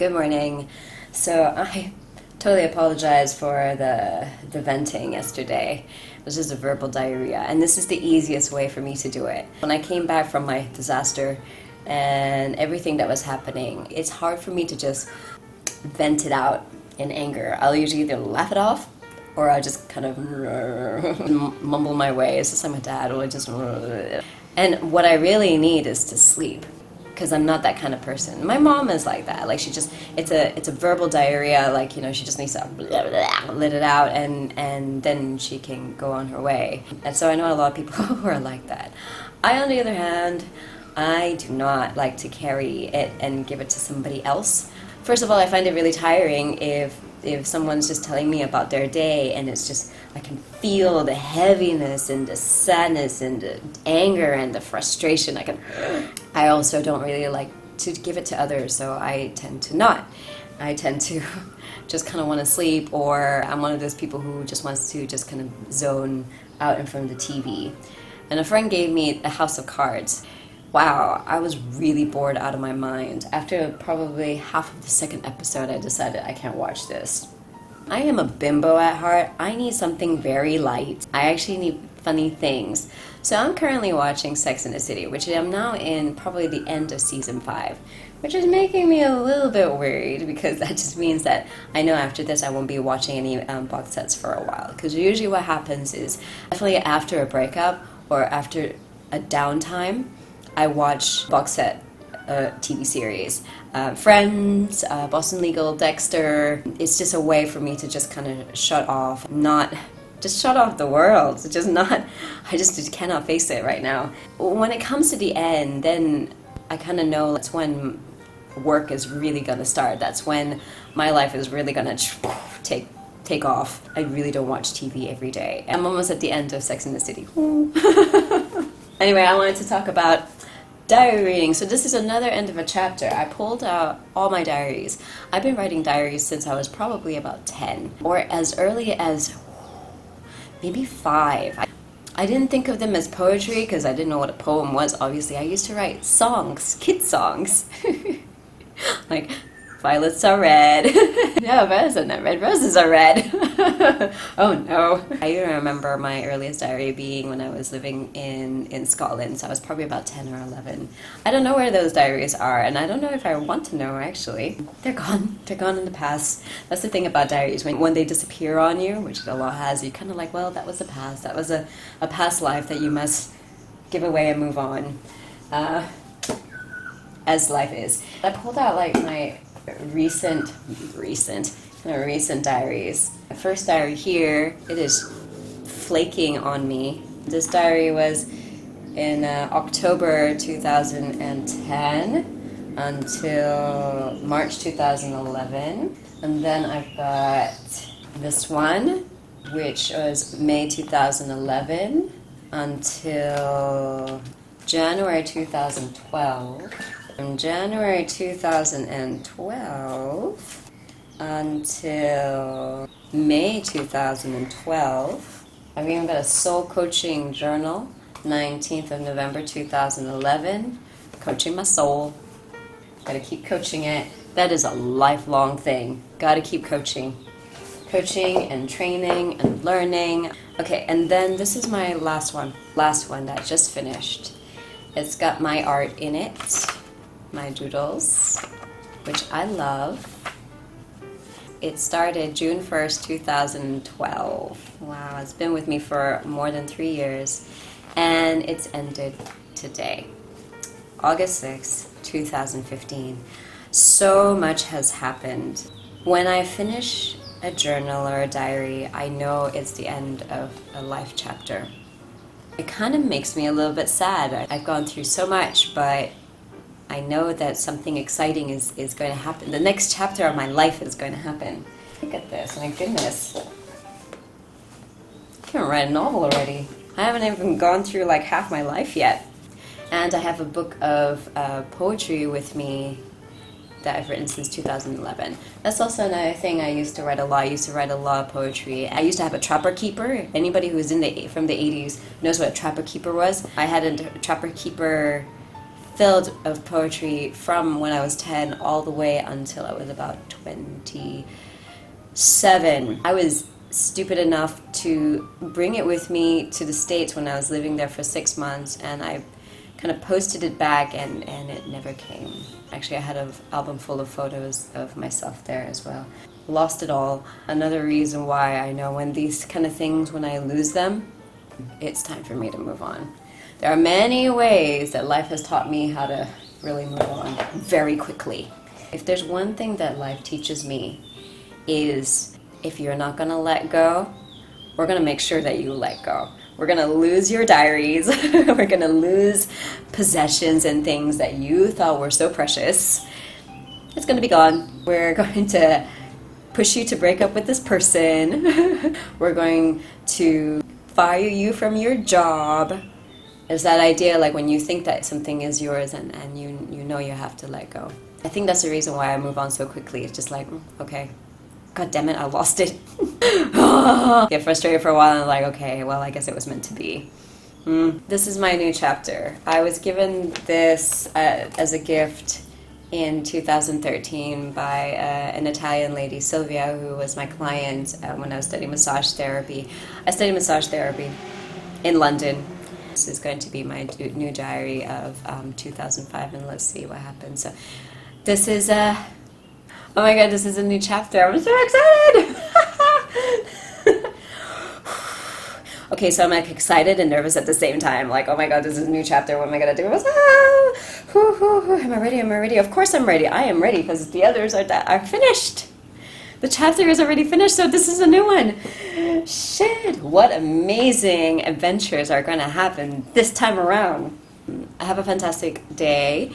Good morning. So I totally apologize for the venting yesterday. It was just a verbal diarrhea, and this is the easiest way for me to do it. When I came back from my disaster and everything that was happening, it's hard for me to just vent it out in anger. I'll usually either laugh it off or I'll just kind of mumble my way. It's just like my dad will just... And what I really need is to sleep, because I'm not that kind of person. My mom is like that. Like, she just, it's a verbal diarrhea. Like, you know, she just needs to let it out, and then she can go on her way. And so I know a lot of people who are like that. I, on the other hand, I do not like to carry it and give it to somebody else. First of all, I find it really tiring if someone's just telling me about their day, and it's just, I can feel the heaviness and the sadness and the anger and the frustration. I also don't really like to give it to others, so I tend to not. I tend to just kind of want to sleep, or I'm one of those people who just wants to just kind of zone out in front of the TV. And a friend gave me a house of cards. Wow, I was really bored out of my mind. After probably half of the second episode, I decided I can't watch this. I am a bimbo at heart. I need something very light. I actually need funny things. So I'm currently watching Sex and the City, which I'm now in probably the end of season 5, which is making me a little bit worried, because that just means that I know after this I won't be watching any box sets for a while. Because usually what happens is, definitely after a breakup or after a downtime, I watch box set TV series. Friends, Boston Legal, Dexter. It's just a way for me to just kind of shut off, just shut off the world. It's just not, I just cannot face it right now. When it comes to the end, then I kind of know that's when work is really going to start. That's when my life is really going to take off. I really don't watch TV every day. I'm almost at the end of Sex and the City. Anyway, I wanted to talk about diary reading. So this is another end of a chapter. I pulled out all my diaries. I've been writing diaries since I was probably about 10, or as early as maybe 5. I didn't think of them as poetry because I didn't know what a poem was, obviously. I used to write songs, kid songs. Like, violets are red. No, violets are not red, roses are red. Oh no. I even remember my earliest diary being when I was living in Scotland, so I was probably about 10 or 11. I don't know where those diaries are, and I don't know if I want to know, actually. They're gone. They're gone in the past. That's the thing about diaries. When they disappear on you, which the law has, you kind of like, well, that was the past. That was a past life that you must give away and move on. As life is. I pulled out like my recent diaries. The first diary here, it is flaking on me. This diary was in October 2010 until March 2011. And then I've got this one, which was May 2011 until January 2012. From January 2012 until May 2012. I've even got a soul coaching journal, 19th of November 2011, coaching my soul. Gotta keep coaching it. That is a lifelong thing. Gotta keep coaching. Coaching and training and learning. Okay, and then this is my last one that I just finished. It's got my art in it. My doodles, which I love. It started June 1st, 2012. Wow, it's been with me for more than 3 years, and it's ended today, August 6th, 2015. So much has happened. When I finish a journal or a diary, I know it's the end of a life chapter. It kind of makes me a little bit sad. I've gone through so much, but I know that something exciting is going to happen. The next chapter of my life is going to happen. Look at this, my goodness. I can write a novel already. I haven't even gone through like half my life yet. And I have a book of poetry with me that I've written since 2011. That's also another thing. I used to write a lot. I used to write a lot of poetry. I used to have a trapper keeper. Anybody who's from the 80s knows what a trapper keeper was. I had a trapper keeper filled of poetry from when I was 10 all the way until I was about 27. I was stupid enough to bring it with me to the States when I was living there for 6 months, and I kind of posted it back, and it never came. Actually, I had an album full of photos of myself there as well. Lost it all. Another reason why I know when these kind of things, when I lose them, it's time for me to move on. There are many ways that life has taught me how to really move on very quickly. If there's one thing that life teaches me is if you're not gonna let go, we're gonna make sure that you let go. We're gonna lose your diaries. We're gonna lose possessions and things that you thought were so precious. It's gonna be gone. We're going to push you to break up with this person. We're going to fire you from your job. There's that idea, like when you think that something is yours and you know you have to let go. I think that's the reason why I move on so quickly. It's just like, okay, God damn it, I lost it. Get frustrated for a while and I'm like, okay, well, I guess it was meant to be. This is my new chapter. I was given this as a gift in 2013 by an Italian lady, Sylvia, who was my client when I was studying massage therapy. I studied massage therapy in London. This is going to be my new diary of 2005, and let's see what happens. So this is oh my god, this is a new chapter. I'm so excited! Okay, so I'm like excited and nervous at the same time. Like, oh my god, this is a new chapter. What am I gonna do? Am I ready? Am I ready? Of course I'm ready. I am ready because the others are finished. The chapter is already finished, so this is a new one. Shit, what amazing adventures are gonna happen this time around. Have a fantastic day.